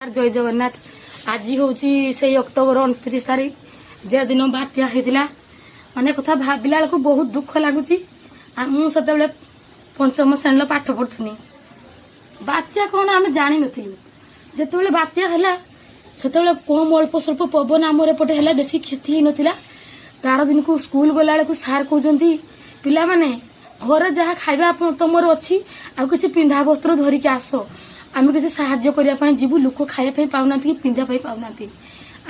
जय जगन्नाथ। आज हूँ से अक्टोबर 29 तारीख जे दिन बात्या होता माने कथा भाविला बेलू बहुत दुख लगुच। मुझे पंचम श्रेणी पाठ पढ़ुनी बात्या कौन आम जान नु जो बात्या है से कम अल्प स्वल्प पवन आमर एपटे है बेसी क्षति हो नाला। तार दिन को स्कूल गला बेलू सार कहते पिला माने घर जहाँ खाଇବା तुमर अच्छी आउ कि पिंधा वस्त्र धरिकी आस आम किसी साहाଯ୍य करने जीवु लोक खाया पाऊना कि पिंधापी पाऊना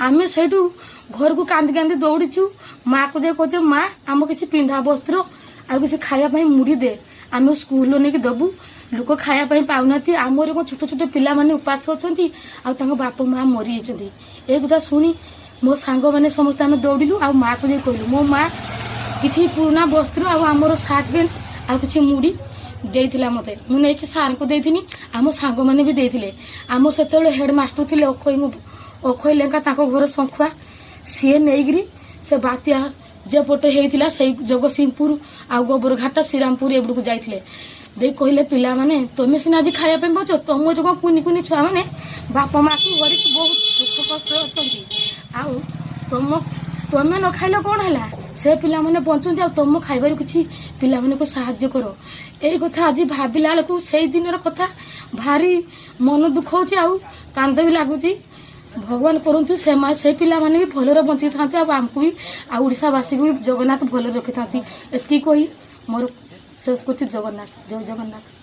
आम से घर को कांदी कांदी दौड़ीचु माँ को दे कहे माँ आम किसी पिंधा वस्त्र आउ कि खायापी मुड़ी दे आम स्कूल नहीं दबू लोक खायापी पाऊना आमर कौन छोट छोट पिला माने उपास अच्छा बाप माँ मरी जाती। एक कथा शुणी मो सांग मैंने समस्त आम दौड़िलु आ माँ को दे कहलु मो माँ किसी पुराना वस्त्र आमर सार्ट पैंट आ कि मुड़ी देइथिला मते मु नहीं सार को देइथिनी आम सांग माने भी देइथिले। आम सेतेबेले हेडमास्टर थिले अखई लेंका ताको घर शंखुआ सी नहींकि से बात्या जे पटे होता से जगतसिंहपुर आ गोबरघाट श्रीरामपुर एबड़ू जाइथिले दे कहले पिला माने तुम सीना आज खायापी पाच तुम जो कुनी कुनी छुआ मैंने बाप माँ को घर बहुत दुख कष्ट अच्छा तुम न खाइल कौन है से पिला माने बंचुंती आ तुम खाइबार किसी पिला माने को साहाଯ୍य करो। यही कथा आज भाविला बेलू से दिन कथा भारी मन दुख हो कांद भी लगुच। भगवान करंतु से पिला माने भी भलरे बंची था आमको भी आड़शावासी को भी जगन्नाथ भल रखी था। एति कही मोर शेष कर जगन्नाथ जय जगन्नाथ।